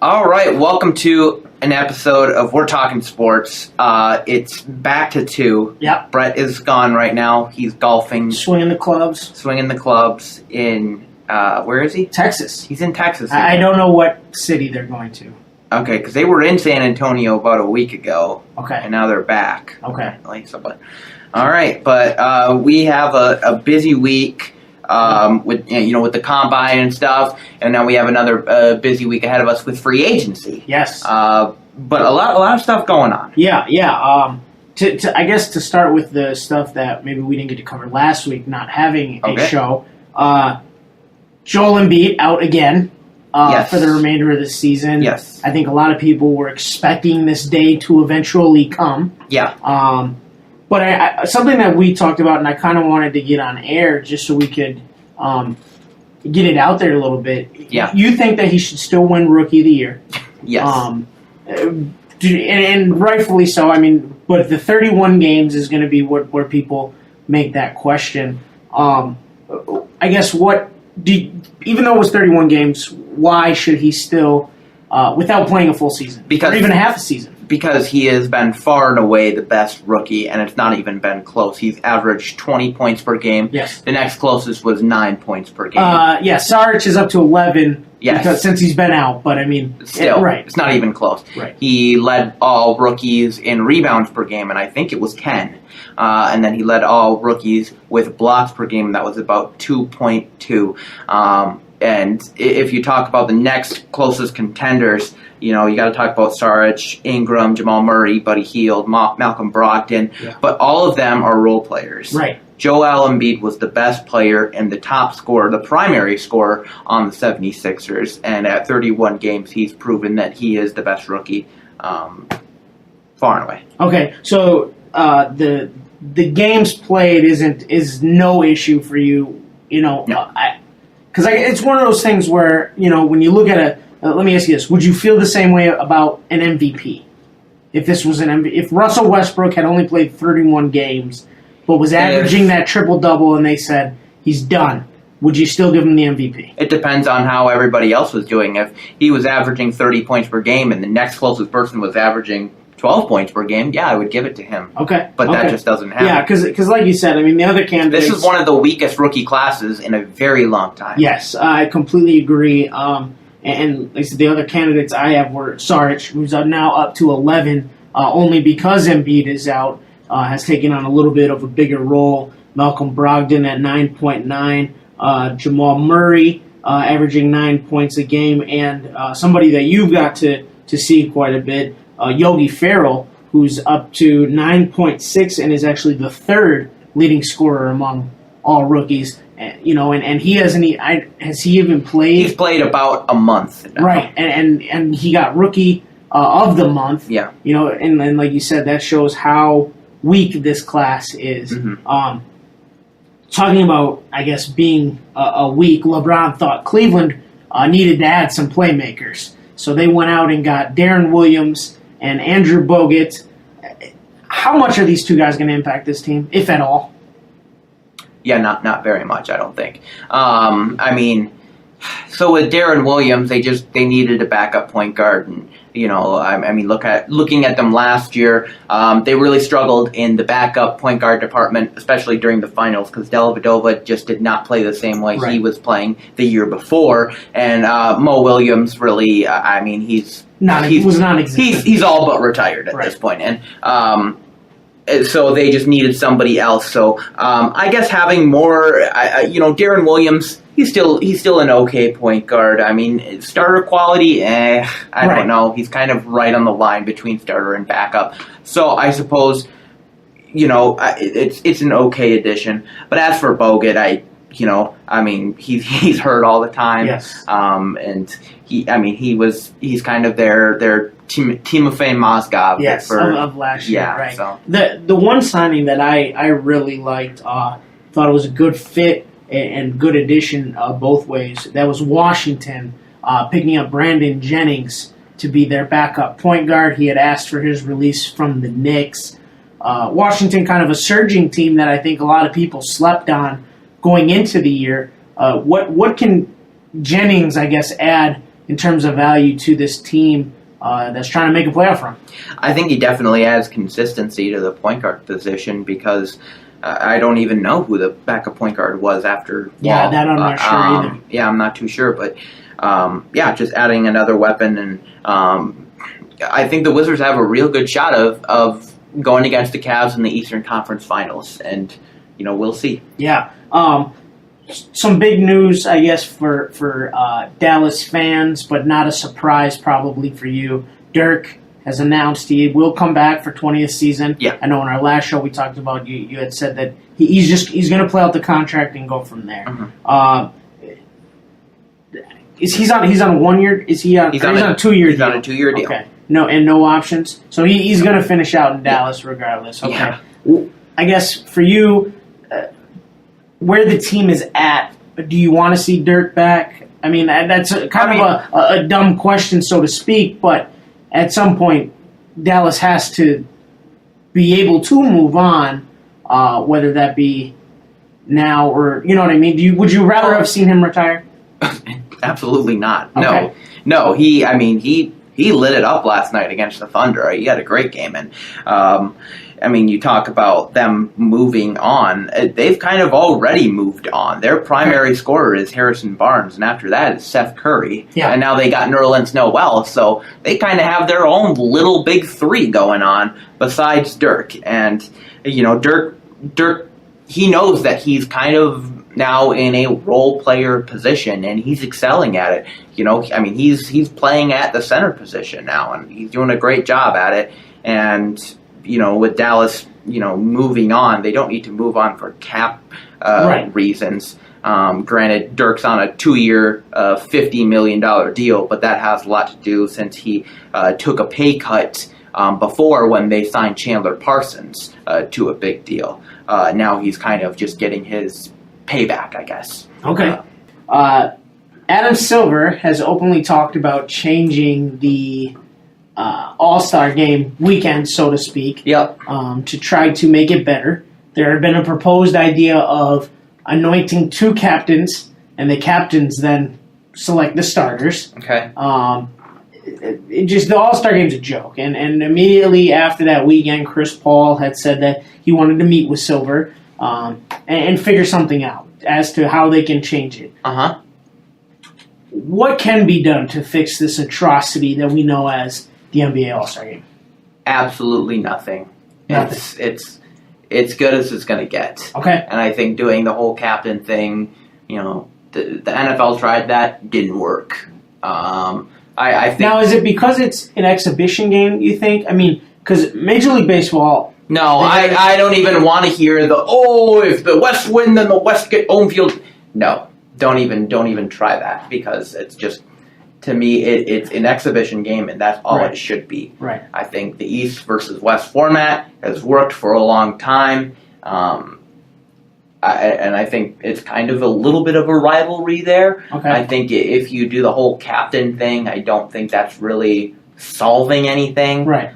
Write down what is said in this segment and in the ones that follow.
All right, welcome to an episode of We're Talking Sports. It's back to 2. Yep. Brett is gone right now. He's golfing. Swinging the clubs In, where is he? Texas. He's in Texas. I don't know what city they're going to. Okay, because they were in San Antonio about a week ago. Okay. And now they're back. Okay. All right, but we have a busy week. With the combine and stuff, and now we have another busy week ahead of us with free agency. Yes. But a lot of stuff going on. Yeah. I guess to start with the stuff that maybe we didn't get to cover last week, not having a show. Joel Embiid out again for the remainder of the season. Yes. I think a lot of people were expecting this day to eventually come. Yeah. But something that we talked about, and I kind of wanted to get on air just so we could get it out there a little bit. Yeah. You think that he should still win Rookie of the Year? Yes. And rightfully so. I mean, but the 31 games is going to be where people make that question. I guess even though it was 31 games, why should he still, without playing a full season, or even a half a season? Because he has been far and away the best rookie, and it's not even been close. He's averaged 20 points per game. Yes. The next closest was 9 points per game. Saric is up to 11 since he's been out, but I mean... Still, right. It's not even close. Right. He led all rookies in rebounds per game, and I think it was 10. And then he led all rookies with blocks per game, and that was about 2.2. And if you talk about the next closest contenders, you got to talk about Saric, Ingram, Jamal Murray, Buddy Hield, Malcolm Brogdon. Yeah. But all of them are role players. Right. Joel Embiid was the best player and the top scorer, the primary scorer on the 76ers. And at 31 games, he's proven that he is the best rookie far and away. Okay, so the games played is no issue for you. No. Because it's one of those things where, when you look at let me ask you this. Would you feel the same way about an MVP? If this was if Russell Westbrook had only played 31 games, but was averaging that triple-double and they said he's done, would you still give him the MVP? It depends on how everybody else was doing. If he was averaging 30 points per game and the next closest person was averaging 12 points per game, I would give it to him. Okay. But that just doesn't happen. Yeah, because like you said, I mean, the other candidates... This is one of the weakest rookie classes in a very long time. Yes, I completely agree. And like I said, the other candidates I have were Saric, who's now up to 11, only because Embiid is out, has taken on a little bit of a bigger role. Malcolm Brogdon at 9.9, Jamal Murray averaging 9 points a game, and somebody that you've got to see quite a bit, Yogi Ferrell, who's up to 9.6 and is actually the third leading scorer among all rookies. And he hasn't. Has he even played? He's played about a month now. Right, and he got Rookie of the Month. Yeah. And like you said, that shows how weak this class is. Mm-hmm. Talking about, I guess, being a weak, LeBron thought Cleveland needed to add some playmakers, so they went out and got Darren Williams and Andrew Bogut. How much are these two guys going to impact this team, if at all? Yeah, not very much, I don't think. So with Darren Williams, they needed a backup point guard, and looking at them last year, they really struggled in the backup point guard department, especially during the finals, because Dellavedova just did not play the same way he was playing the year before, and Mo Williams really, he's non-existent. He's all but retired at this point, and so they just needed somebody else. So I guess having more, Darren Williams, he's still an okay point guard. I mean, starter quality, I don't know. He's kind of right on the line between starter and backup. So I suppose, it's an okay addition. But as for Bogut, he's hurt all the time. Yes. And he's kind of their Timofey Mozgov of last year. Yeah, right. So. The one signing that I really liked, thought it was a good fit and good addition both ways. That was Washington picking up Brandon Jennings to be their backup point guard. He had asked for his release from the Knicks. Washington, kind of a surging team that I think a lot of people slept on going into the year. What can Jennings, I guess, add in terms of value to this team that's trying to make a playoff run? I think he definitely adds consistency to the point guard position because I don't even know who the backup point guard was after. Yeah, that I'm not sure either. Yeah, I'm not too sure, but just adding another weapon, and I think the Wizards have a real good shot of going against the Cavs in the Eastern Conference Finals, and we'll see. Yeah. Some big news, I guess, for Dallas fans, but not a surprise probably for you. Dirk has announced he will come back for 20th season. Yeah. I know in our last show we talked about you had said that he's going to play out the contract and go from there. Mm-hmm. He's on a 1 year? He's on a 2 year deal? He's on a 2 year deal. Okay. No options. So he's going to finish out in Dallas regardless. Okay. Yeah. Well, I guess for you, where the team is at, do you want to see Dirk back? I mean, that's a dumb question, so to speak, but at some point, Dallas has to be able to move on, whether that be now or, you know what I mean? Would you rather have seen him retire? Absolutely not. Okay. No. He lit it up last night against the Thunder. He had a great game, and you talk about them moving on. They've kind of already moved on. Their primary scorer is Harrison Barnes, and after that is Seth Curry. Yeah. And now they got Nerlens Noel, so they kind of have their own little big three going on besides Dirk. And Dirk, he knows that he's kind of now in a role player position, and he's excelling at it. He's playing at the center position now, and he's doing a great job at it. And with Dallas, moving on, they don't need to move on for cap reasons. Granted, Dirk's on a 2 year, $50 million deal, but that has a lot to do since he took a pay cut before when they signed Chandler Parsons to a big deal. Now he's kind of just getting his payback, I guess. Okay. Adam Silver has openly talked about changing the AllStar Game weekend, so to speak, Yep. To try to make it better. There had been a proposed idea of anointing 2 captains, and the captains then select the starters. Okay. The All-Star Game's a joke, and immediately after that weekend, Chris Paul had said that he wanted to meet with Silver and figure something out as to how they can change it. Uh-huh. What can be done to fix this atrocity that we know as the NBA All-Star Game? Absolutely nothing. It's good as it's going to get. Okay. And I think doing the whole captain thing, the NFL tried that, didn't work. I think now, is it because it's an exhibition game, you think? I mean, because Major League Baseball... No, I don't even want to hear if the West win, then the West get home field. No, don't even try that, because it's just, to me, it's an exhibition game, and that's all it should be. Right. I think the East versus West format has worked for a long time, and I think it's kind of a little bit of a rivalry there. Okay. I think if you do the whole captain thing, I don't think that's really solving anything. Right.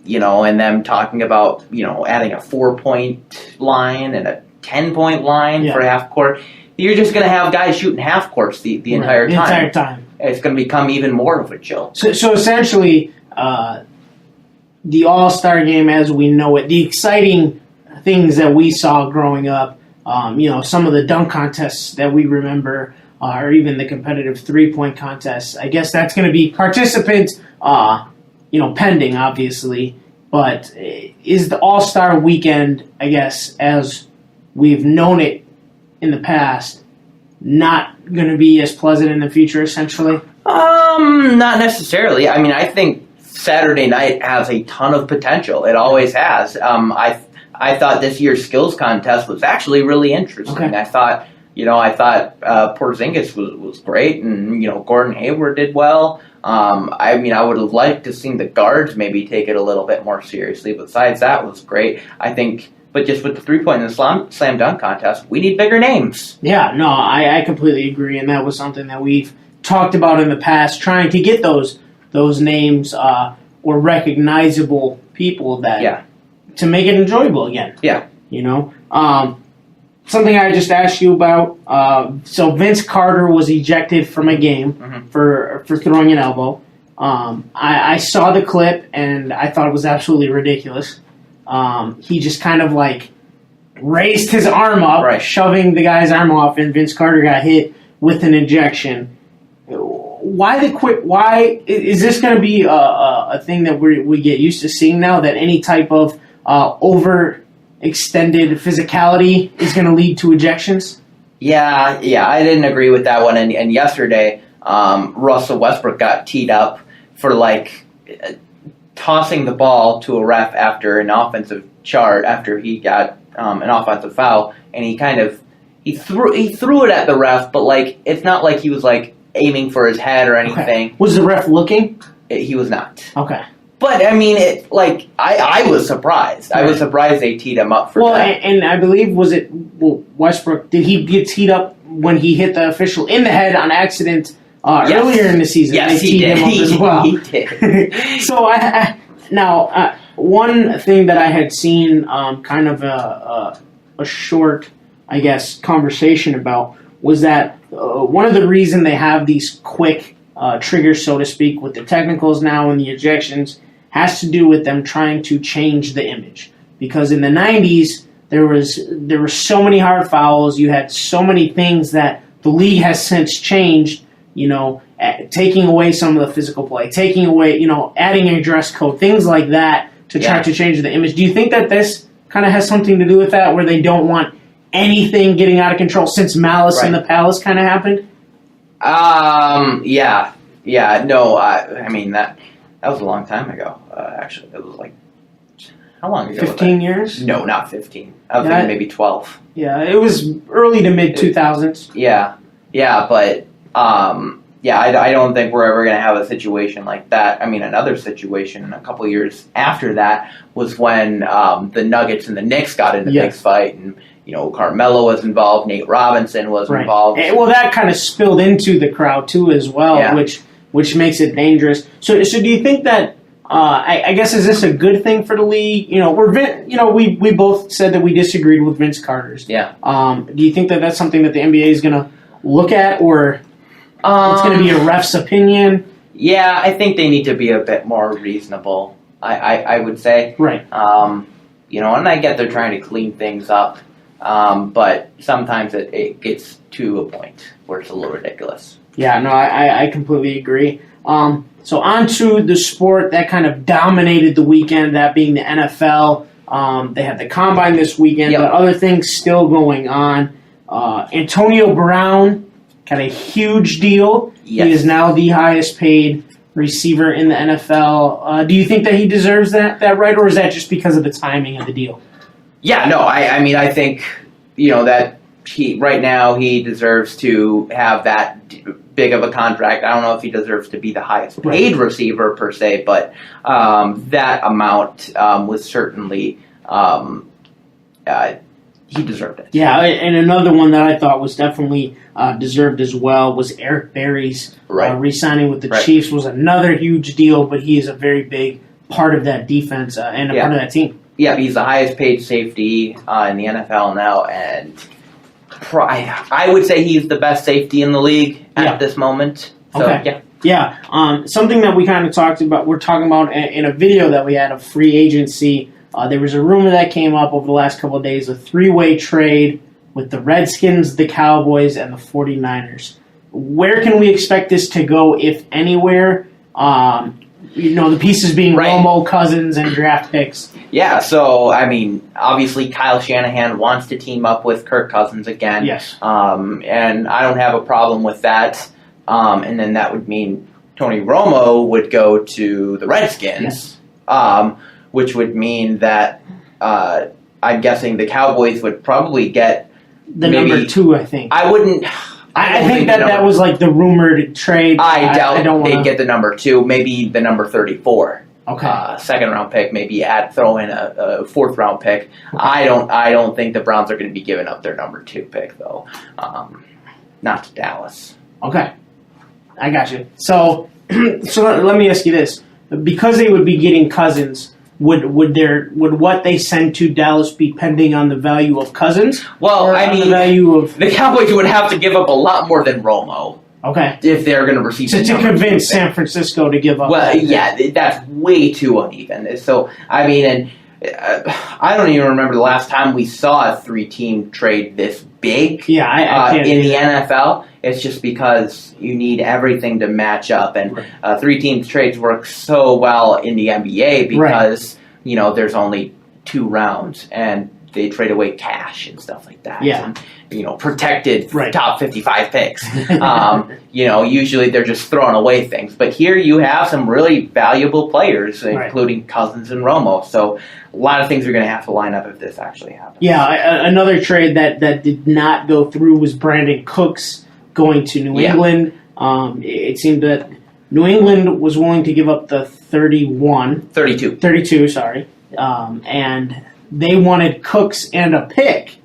And them talking about, adding a 4-point line and a 10-point line for half court. You're just going to have guys shooting half courts the entire time. The entire time. It's going to become even more of a joke. So essentially, the All-Star Game as we know it, the exciting things that we saw growing up, some of the dunk contests that we remember, or even the competitive 3-point contests, I guess that's going to be participants, pending, obviously. But is the All-Star Weekend, I guess, as we've known it in the past, not going to be as pleasant in the future, essentially? Not necessarily. I think Saturday night has a ton of potential. It always has. I thought this year's skills contest was actually really interesting. Okay. I thought Porzingis was great, and Gordon Hayward did well. I would have liked to seen the guards maybe take it a little bit more seriously. Besides that, was great. I think, but just with the 3-point and the slam dunk contest, we need bigger names. Yeah, no, I completely agree, and that was something that we've talked about in the past, trying to get those names or recognizable people that to make it enjoyable again. Yeah. something I just asked you about. So Vince Carter was ejected from a game for throwing an elbow. I saw the clip and I thought it was absolutely ridiculous. He just kind of like raised his arm up, shoving the guy's arm off, and Vince Carter got hit with an ejection. Why is this going to be a thing that we get used to seeing now? That any type of overextended physicality is going to lead to ejections? Yeah, I didn't agree with that one. And yesterday, Russell Westbrook got teed up for like tossing the ball to a ref after an offensive charge, after he got an offensive foul, and he threw it at the ref, but like it's not like he was like aiming for his head or anything. Okay. Was the ref looking? He was not. Okay. But I mean, I was surprised. Right. I was surprised they teed him up for that. And I believe Westbrook, did he get teed up when he hit the official in the head on accident earlier in the season? Yes, he did. Him up as well. He did. So now one thing that I had seen kind of a short, I guess, conversation about was that one of the reasons they have these quick triggers, so to speak, with the technicals now and the ejections has to do with them trying to change the image. Because in the 90s, there were so many hard fouls, you had so many things that the league has since changed, taking away some of the physical play, taking away, adding a dress code, things like that to try to change the image. Do you think that this kind of has something to do with that, where they don't want anything getting out of control since Malice in the Palace kind of happened? No, I mean, that was a long time ago, actually. It was like, how long ago 15 years? No, not 15. I was thinking maybe 12. Yeah, it was early to mid-2000s. But I don't think we're ever going to have a situation like that. I mean, another situation a couple years after that was when the Nuggets and the Knicks got in a big fight, and Carmelo was involved, Nate Robinson was involved. Well, that kind of spilled into the crowd too, as well, which makes it dangerous. So do you think that? I guess, is this a good thing for the league? We both said that we disagreed with Vince Carter's. Yeah. Do you think that that's something that the NBA is going to look at, or it's going to be a ref's opinion? Yeah, I think they need to be a bit more reasonable. I would say. Right. And I get they're trying to clean things up. But sometimes it gets to a point where it's a little ridiculous. Yeah, no, I completely agree. So on to the sport that kind of dominated the weekend, that being the NFL. They had the Combine this weekend, but other things still going on. Antonio Brown got a huge deal. Yes. He is now the highest paid receiver in the NFL. Do you think that he deserves that right, or is that just because of the timing of the deal? Yeah, no, I mean, I think, that right now he deserves to have that big of a contract. I don't know if he deserves to be the highest paid receiver per se, but that amount was certainly, he deserved it. Yeah, and another one that I thought was definitely deserved as well was Eric Berry's re-signing with the Chiefs was another huge deal, but he is a very big part of that defense and a part of that team. Yeah, he's the highest paid safety in the NFL now, and I would say he's the best safety in the league at this moment. So, okay. Yeah. Something that we kind of talked about, we're talking about in a video that we had of free agency. There was a rumor that came up over the last couple of days, a three-way trade with the Redskins, the Cowboys, and the 49ers. Where can we expect this to go, if anywhere? The pieces being Romo, Cousins, and draft picks. Yeah, so, I mean, obviously Kyle Shanahan wants to team up with Kirk Cousins again. Yes. And I don't have a problem with that. And then that would mean Tony Romo would go to the Redskins, which would mean that I'm guessing the Cowboys would probably get the number 2, I think. I wouldn't... I think that was like the rumored trade. I doubt they'd get the number 2, maybe the number 34. Okay. Second round pick, maybe throw in a fourth round pick. Okay. I don't think the Browns are going to be giving up their number 2 pick though. Not to Dallas. Okay. I got you. So let me ask you this: because they would be getting Cousins, would what they send to Dallas be pending on the value of Cousins? Well, or I mean, the value of the Cowboys would have to give up a lot more than Romo. Okay. If they're going to receive to convince San Francisco to give up. Well, yeah, that's way too uneven. So, I mean, and I don't even remember the last time we saw a 3-team trade this big. Yeah, I can't in the NFL. It's just because you need everything to match up, and 3-team trades work so well in the NBA because there's only 2 rounds and they trade away cash and stuff like that. Yeah. And, protected top 55 picks. Usually they're just throwing away things. But here you have some really valuable players, including Cousins and Romo. So a lot of things are going to have to line up if this actually happens. Yeah, another trade that did not go through was Brandon Cooks going to New England. It seemed that New England was willing to give up the 32, sorry. And they wanted Cooks and a pick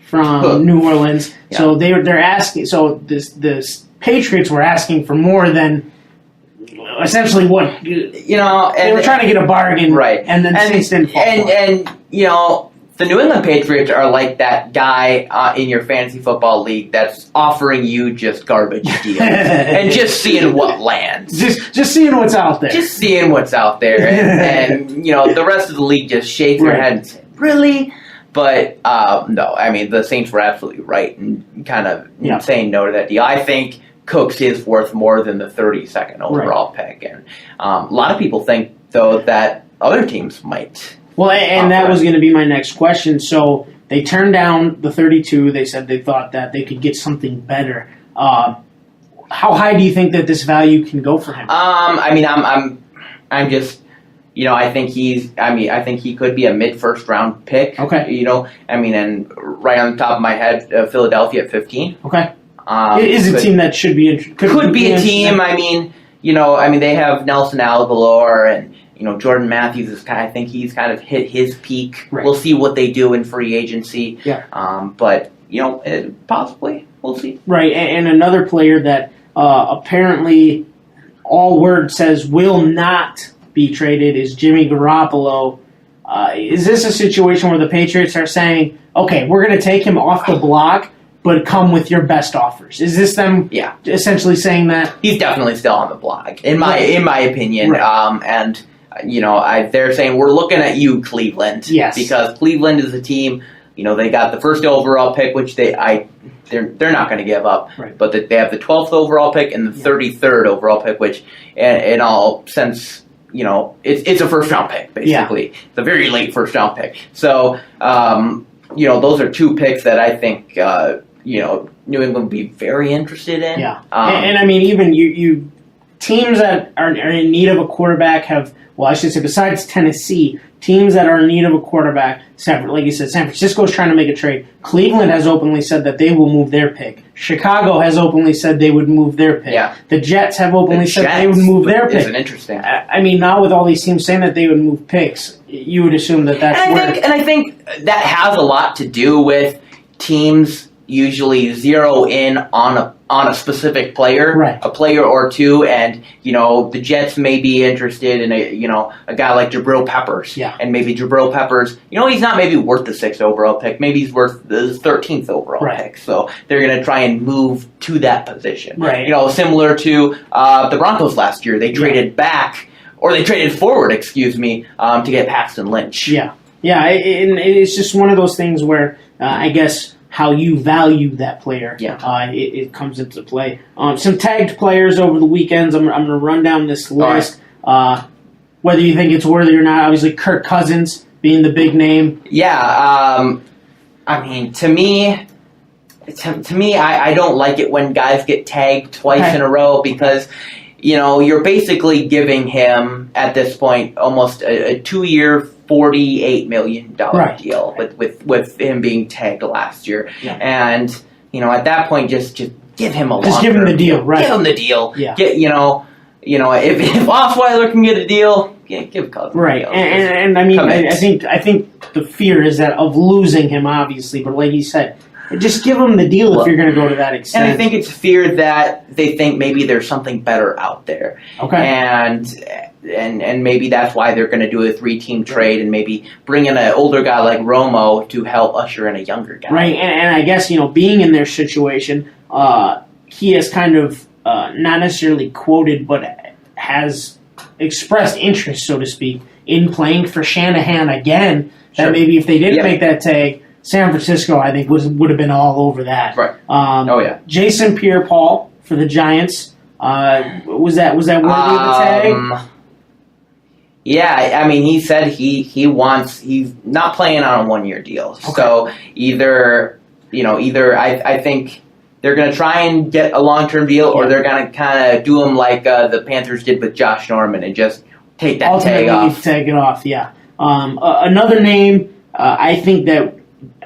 from New Orleans. Yeah. So they're asking. So this Patriots were asking for more than essentially what they were trying to get a bargain, right? And then Saints didn't fall for it. And the New England Patriots are like that guy in your fantasy football league that's offering you just garbage deals and just seeing what lands. Just seeing what's out there. Just seeing what's out there, and the rest of the league just shakes their head and say, "Really?" But no, I mean the Saints were absolutely right in kind of saying no to that deal. I think Cooks is worth more than the 32nd overall pick, and a lot of people think though that other teams might. Well, and that was going to be my next question. So they turned down the 32. They said they thought that they could get something better. How high do you think that this value can go for him? I mean, I'm just. I think I think he could be a mid-first round pick. Okay. And right on the top of my head, Philadelphia at 15. Okay. It is a team that should be could be a team. I mean, they have Nelson Aguilar and Jordan Matthews I think he's kind of hit his peak. Right. We'll see what they do in free agency. Yeah. But possibly we'll see. Right, and another player that apparently all word says will not be traded is Jimmy Garoppolo. Is this a situation where the Patriots are saying, okay, we're going to take him off the block, but come with your best offers? Is this them essentially saying that? He's definitely still on the block, in my opinion. Right. They're saying, we're looking at you, Cleveland. Yes. Because Cleveland is a team, they got the first overall pick, which they're not going to give up. Right. But they have the 12th overall pick and the 33rd overall pick, which in all sense, it's a first-round pick, basically. Yeah. It's a very late first-round pick. So, those are 2 picks that I think, New England would be very interested in. Yeah. And I mean, even you teams that are in need of a quarterback besides Tennessee, teams that are in need of a quarterback, like you said, San Francisco's trying to make a trade. Cleveland has openly said that they will move their pick. Chicago has openly said they would move their pick. Yeah. The Jets have openly said they would move their pick. It's interesting. I mean, now with all these teams saying that they would move picks, you would assume that that's and I think that has a lot to do with teams usually zero in on a specific player, a player or two, and the Jets may be interested in a guy like Jabril Peppers, and maybe Jabril Peppers, he's not maybe worth the 6th overall pick, maybe he's worth the 13th overall pick, so they're going to try and move to that position, similar to the Broncos last year, they traded back, or they traded forward, to get Paxton Lynch. Yeah, and it's just one of those things where I guess how you value that player, it comes into play. Some tagged players over the weekends. I'm going to run down this list. Right. Whether you think it's worthy or not, obviously Kirk Cousins being the big name. Yeah, I mean, to me, I don't like it when guys get tagged twice in a row because, you're basically giving him, at this point, almost a 2-year, $48 million deal with him being tagged last year. Yeah. And, at that point, just give him a Just give him the deal, right. Give him the deal. Yeah. If Osweiler can get a deal, give Cousins right. a deal. And I mean, I think the fear is that of losing him, obviously, but like you said, just give them the deal if you're going to go to that extent. And I think it's fear that they think maybe there's something better out there. Okay. And and maybe that's why they're going to do a 3-team trade and maybe bring in an older guy like Romo to help usher in a younger guy. Right, and I guess, being in their situation, he has kind of not necessarily quoted, but has expressed interest, so to speak, in playing for Shanahan again. That Sure. maybe if they didn't make that tag, San Francisco, I think, would have been all over that. Right. Jason Pierre-Paul for the Giants. Was that worthy of the tag? Yeah, I mean, he said he's not playing on a 1-year deal. Okay. So either I think they're going to try and get a long-term deal, or they're going to kind of do him like the Panthers did with Josh Norman and just take that tag off. Take it off, yeah. Another name, I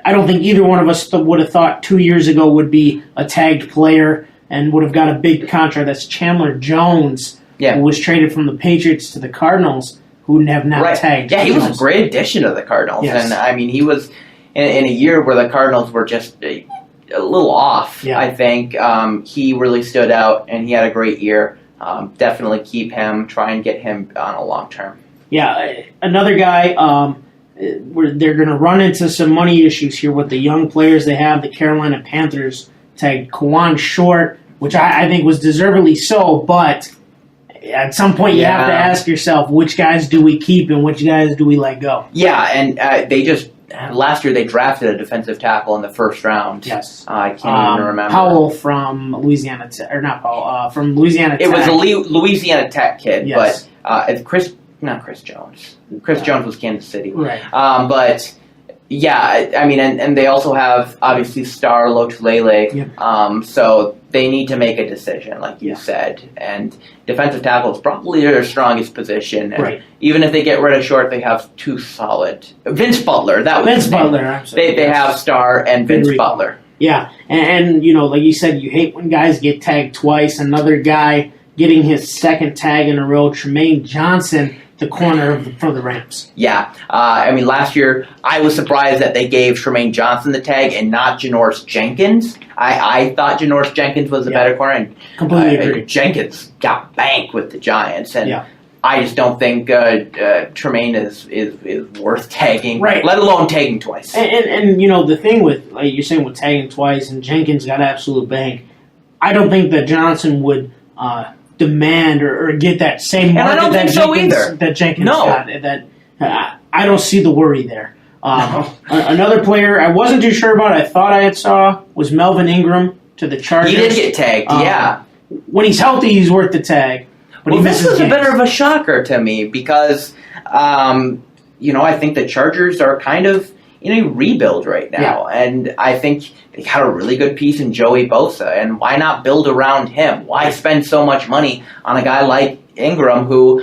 don't think either one of us would have thought 2 years ago would be a tagged player and would have got a big contract. That's Chandler Jones, who was traded from the Patriots to the Cardinals, who have now tagged. Yeah, he was a great addition to the Cardinals. Yes. And, I mean, he was in a year where the Cardinals were just a little off, I think. He really stood out, and he had a great year. Definitely keep him, try and get him on a long term. Yeah, another guy, where they're going to run into some money issues here with the young players they have. The Carolina Panthers tagged Kawan Short, which I think was deservedly so, but at some point you have to ask yourself, which guys do we keep and which guys do we let go? Yeah, and last year they drafted a defensive tackle in the first round. Yes. I can't even remember. Powell from Louisiana Tech, or not Powell, from Louisiana Tech. It was a Louisiana Tech kid, yes. But it's not Chris Jones. Chris Jones was Kansas City. Right. But yeah, I mean, and they also have obviously Star Lotulelei. Yep. So they need to make a decision, like you said. And defensive tackle is probably their strongest position. And right. Even if they get rid of Short, they have two solid. Vince Butler. They have Star and Vince Butler. Yeah, and like you said, you hate when guys get tagged twice. Another guy getting his second tag in a row, Tremaine Johnson, the corner for the Rams. Yeah, I mean, last year I was surprised that they gave Tremaine Johnson the tag and not Janoris Jenkins. I thought Janoris Jenkins was a better corner, and completely agree. Jenkins got banked with the Giants, and yeah. I just don't think Tremaine is worth tagging, right? Let alone tagging twice. And the thing with, like you're saying, with tagging twice, and Jenkins got absolute bank. I don't think that Johnson would demand or get that same market. And I don't think so either. That Jenkins got. That I don't see the worry there. Another player I wasn't too sure about, I thought I saw, was Melvin Ingram to the Chargers. He did get tagged, yeah. When he's healthy, he's worth the tag. Well, this is a bit of a shocker to me because, I think the Chargers are kind of in a rebuild right now. Yeah. And I think they got a really good piece in Joey Bosa. And why not build around him? Why spend so much money on a guy like Ingram who,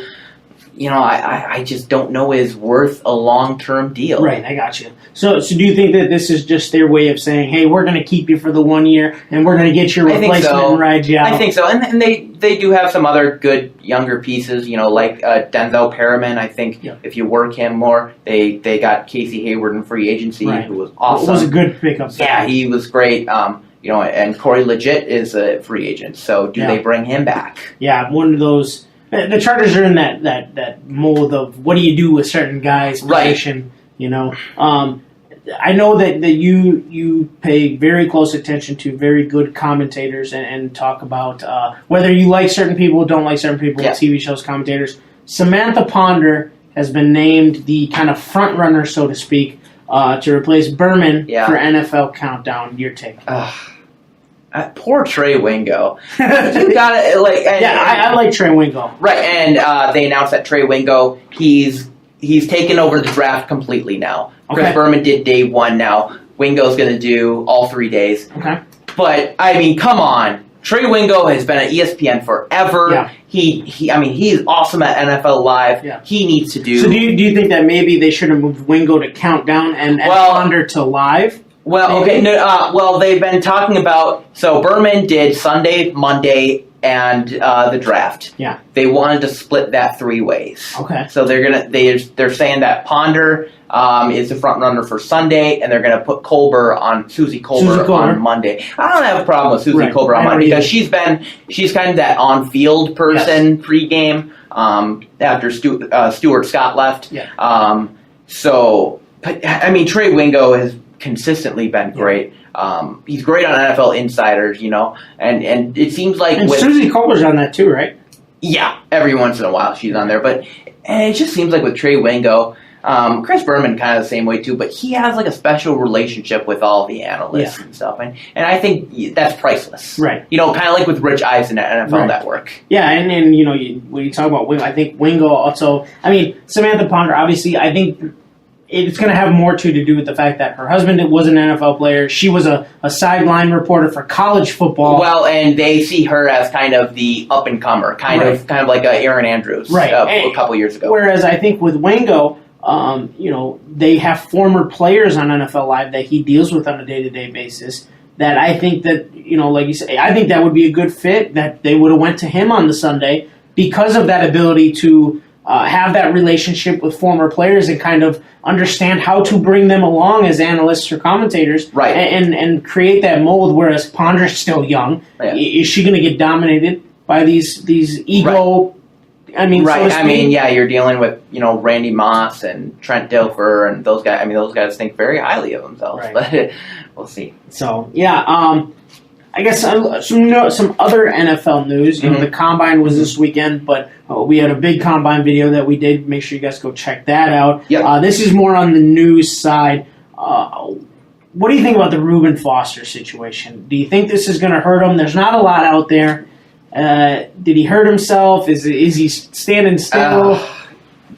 I just don't know is worth a long-term deal. Right, I got you. So do you think that this is just their way of saying, hey, we're going to keep you for the 1 year, and we're going to get your replacement and ride you out? I think so. And they do have some other good younger pieces, like Denzel Perriman. I think if you work him more, they got Casey Hayward in free agency, who was awesome. It was a good pickup. Yeah, he was great. And Corey Legit is a free agent. So do they bring him back? Yeah, one of those. The Chargers are in that mold of what do you do with certain guys' position, I know that you pay very close attention to very good commentators and talk about whether you like certain people, don't like certain people, TV shows, commentators. Samantha Ponder has been named the kind of front runner, so to speak, to replace Berman for NFL Countdown. Your take? Poor Trey Wingo. You gotta I like Trey Wingo. Right, and they announced that Trey Wingo he's taken over the draft completely now. Okay. Chris Berman did day one now. Wingo's gonna do all 3 days. Okay. But I mean, come on. Trey Wingo has been at ESPN forever. Yeah. He's awesome at NFL Live. Yeah. He needs to do. So do you think that maybe they should have moved Wingo to Countdown and Ponder to Live? Well, maybe? okay. No, they've been talking about. So Berman did Sunday, Monday, and the draft. Yeah. They wanted to split that 3 ways. Okay. So they're saying that Ponder is the front runner for Sunday, and they're gonna put Susie Colbert on Monday. I don't have a problem with Susie Colbert on Monday because she's kind of that on-field person pregame. after Stuart Scott left. Yeah. But I mean, Trey Wingo has consistently been great. He's great on NFL Insiders, and it seems like and Susie Colbert's on that too, right? Yeah, every once in a while she's on there, but it just seems like with Trey Wingo, Chris Berman kind of the same way too, but he has like a special relationship with all the analysts and stuff, and I think that's priceless. Right. Kind of like with Rich Eisen at NFL Network. Yeah, and when you talk about Wingo, I think Wingo also, Samantha Ponder, obviously, I think it's going to have more to do with the fact that her husband was an NFL player. She was a sideline reporter for college football. Well, and they see her as kind of the up-and-comer, kind of like Aaron Andrews a couple years ago. Whereas I think with Wingo, they have former players on NFL Live that he deals with on a day-to-day basis that I think that, like you say, I think that would be a good fit, that they would have went to him on the Sunday because of that ability to have that relationship with former players and kind of understand how to bring them along as analysts or commentators, right? And create that mold. Whereas Ponder's still young, is she going to get dominated by these ego? Right. You're dealing with Randy Moss and Trent Dilfer and those guys. Those guys think very highly of themselves, but we'll see. So I guess some other NFL news. The Combine was this weekend, but we had a big Combine video that we did. Make sure you guys go check that out. Yep. This is more on the news side. What do you think about the Reuben Foster situation? Do you think this is going to hurt him? There's not a lot out there. Did he hurt himself? Is he standing still?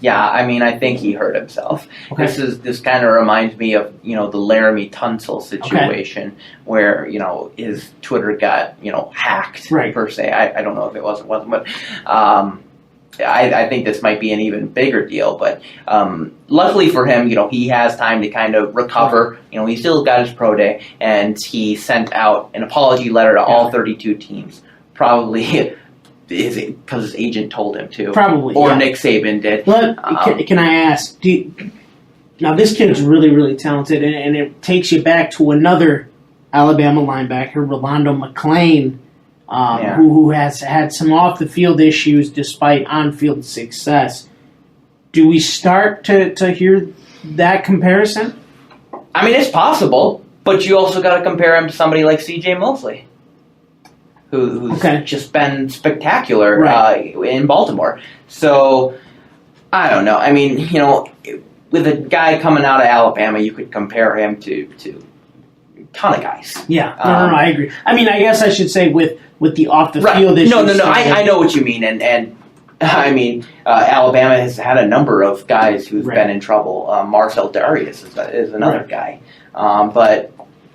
I think he hurt himself. Okay. This kind of reminds me of the Laramie Tunsil situation where his Twitter got hacked per se. I don't know if it was or wasn't, but I think this might be an even bigger deal. But luckily for him, he has time to kind of recover. He still got his pro day, and he sent out an apology letter to all 32 teams. Probably. Is it because his agent told him to? Probably. Or Nick Saban did. But can I ask, now this kid's really, really talented, and it takes you back to another Alabama linebacker, Rolando McClain, who has had some off-the-field issues despite on-field success. Do we start to hear that comparison? It's possible, but you also got to compare him to somebody like C.J. Mosley, who's just been spectacular in Baltimore. So, I don't know. With a guy coming out of Alabama, you could compare him to a ton of guys. Yeah, no, I agree. I guess I should say with the off-the-field issues. No, I know what you mean. And Alabama has had a number of guys who've been in trouble. Marcel Darius is another guy. But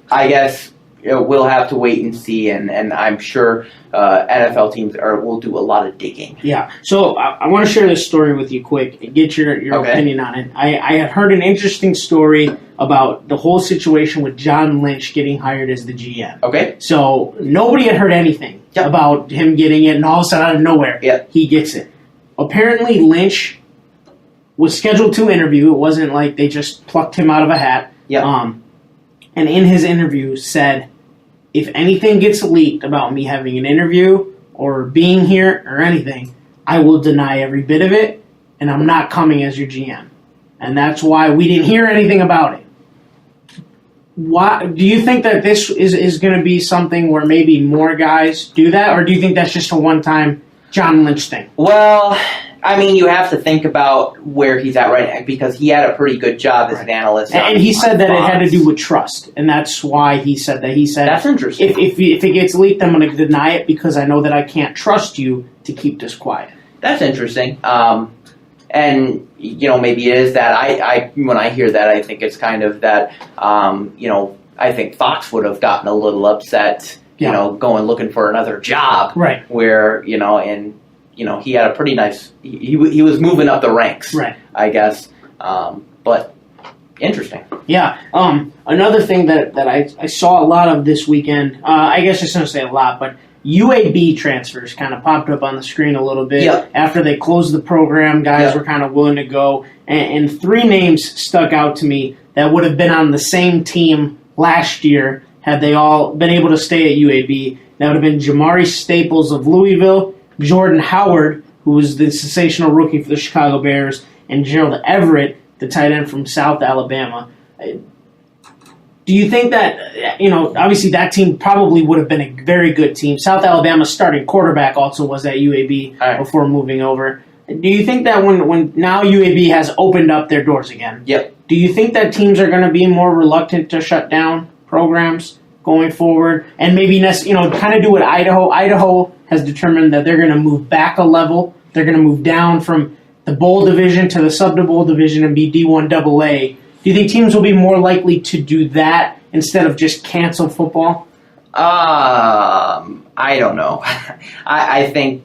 I guess we'll have to wait and see, and I'm sure NFL teams will do a lot of digging. Yeah. So I want to share this story with you quick and get your opinion on it. I had heard an interesting story about the whole situation with John Lynch getting hired as the GM. Okay. So nobody had heard anything about him getting it, and all of a sudden out of nowhere, he gets it. Apparently Lynch was scheduled to interview. It wasn't like they just plucked him out of a hat. Yeah. And in his interview said, if anything gets leaked about me having an interview or being here or anything, I will deny every bit of it, and I'm not coming as your GM. And that's why we didn't hear anything about it. Why do you think that this is going to be something where maybe more guys do that, or do you think that's just a one-time John Lynch thing? Well, you have to think about where he's at right now, because he had a pretty good job as an analyst. And he said that it had to do with trust, and that's why he said that. He said, that's interesting. If it gets leaked, I'm going to deny it because I know that I can't trust you to keep this quiet. That's interesting. And, maybe it is that. I when I hear that, I think it's kind of that, I think Fox would have gotten a little upset, going looking for another job. Right. Where, he had a pretty nice, he was moving up the ranks, I guess. But interesting. Yeah. Another thing that I saw a lot of this weekend, I guess I shouldn't say a lot, but UAB transfers kind of popped up on the screen a little bit. After they closed the program, guys were kind of willing to go. And three names stuck out to me that would have been on the same team last year had they all been able to stay at UAB. That would have been Jamari Staples of Louisville, Jordan Howard, who was the sensational rookie for the Chicago Bears, and Gerald Everett, the tight end from South Alabama. Do you think that, obviously that team probably would have been a very good team. South Alabama's starting quarterback also was at UAB before moving over. Do you think that when now UAB has opened up their doors again, do you think that teams are going to be more reluctant to shut down programs going forward? And maybe, kind of do what Idaho has determined that they're going to move back a level. They're going to move down from the bowl division to the sub-bowl division and be D1 AA. Do you think teams will be more likely to do that instead of just cancel football? I don't know. I think,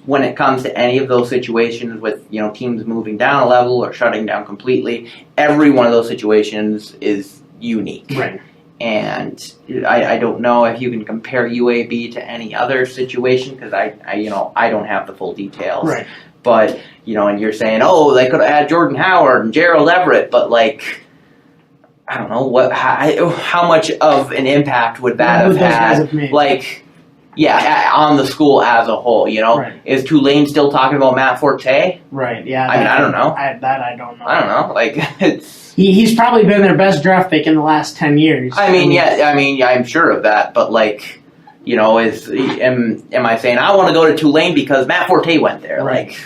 when it comes to any of those situations with, teams moving down a level or shutting down completely, every one of those situations is unique. Right. And I don't know if you can compare UAB to any other situation because I don't have the full details. Right. But, and you're saying, they could have had Jordan Howard and Gerald Everett, but I don't know how much of an impact would that have had? On the school as a whole, Right. Is Tulane still talking about Matt Forte? Right. Yeah. I don't know. I don't know. I don't know. It's he's probably been their best draft pick in the last 10 years. I'm sure of that, but am I saying I want to go to Tulane because Matt Forte went there? Right.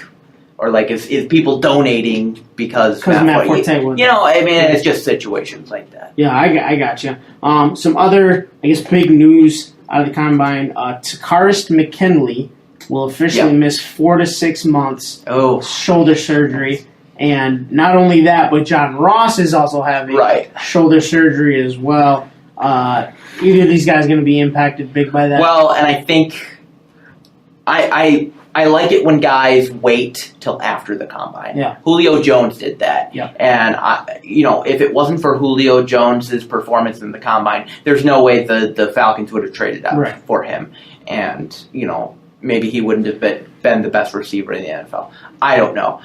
Is people donating because Matt Forte went there? It's just situations like that. Yeah, I got you. Some other, big news out of the combine: Takaris McKinley will officially miss 4 to 6 months shoulder surgery, and not only that, but John Ross is also having shoulder surgery as well. Either of these guys going to be impacted big by that? Well, and I think I like it when guys wait till after the combine. Yeah. Julio Jones did that. Yeah. And if it wasn't for Julio Jones's performance in the combine, there's no way the Falcons would have traded up for him. And maybe he wouldn't have been the best receiver in the NFL. I don't know.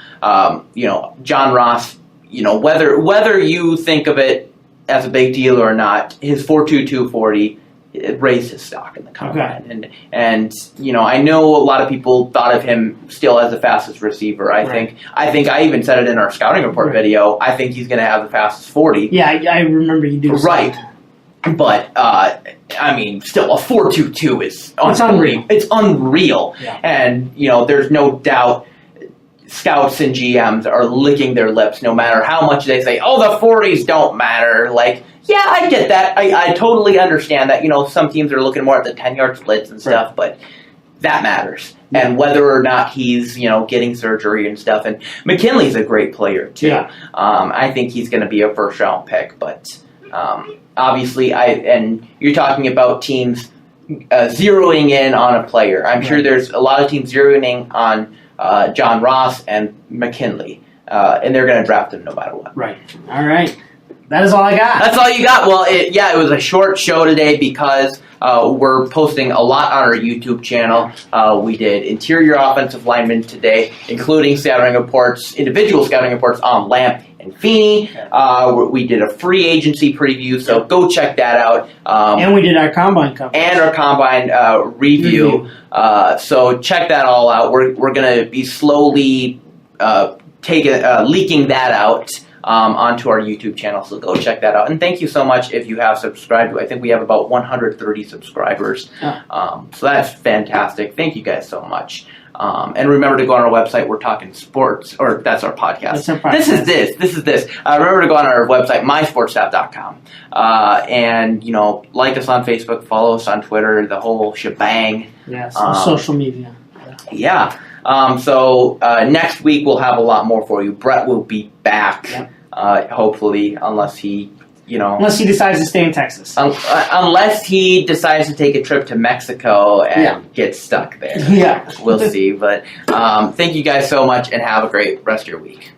John Ross. Whether you think of it as a big deal or not, his 4.22 40. It raised his stock in the combine, and I know a lot of people thought of him still as the fastest receiver. I think I even said it in our scouting report video. I think he's going to have the fastest 40. Yeah, I remember you did. Right, but still a 4.22 is unreal. It's unreal, and there's no doubt. Scouts and GMs are licking their lips no matter how much they say, the 40s don't matter. Yeah, I get that. I totally understand that. Some teams are looking more at the 10-yard splits and stuff, but that matters. Yeah. And whether or not he's, getting surgery and stuff. And McKinley's a great player, too. Yeah. I think he's going to be a first-round pick. But obviously, and you're talking about teams zeroing in on a player. I'm sure there's a lot of teams zeroing in on John Ross and McKinley. And they're going to draft him no matter what. Right. All right. That is all I got. That's all you got? Well, it was a short show today because we're posting a lot on our YouTube channel. We did interior offensive linemen today, including scouting reports, individual scouting reports on Lamp and Feeney. We did a free agency preview, so go check that out. And we did our combine coverage. And our combine review. So check that all out. We're going to be slowly leaking that out. Onto our YouTube channel, so go check that out. And thank you so much if you have subscribed. I think we have about 130 subscribers, so that's fantastic. Thank you guys so much. And remember to go on our website. We're talking sports, or that's our podcast. That's our podcast. This is this. Remember to go on our website, mysportstaff.com. And like us on Facebook, follow us on Twitter, the whole shebang. Yes, social media. Yeah. So next week we'll have a lot more for you. Brett will be back. Yep. Hopefully, unless he, unless he decides to stay in Texas. Unless he decides to take a trip to Mexico and get stuck there. Yeah. We'll see. But thank you guys so much and have a great rest of your week.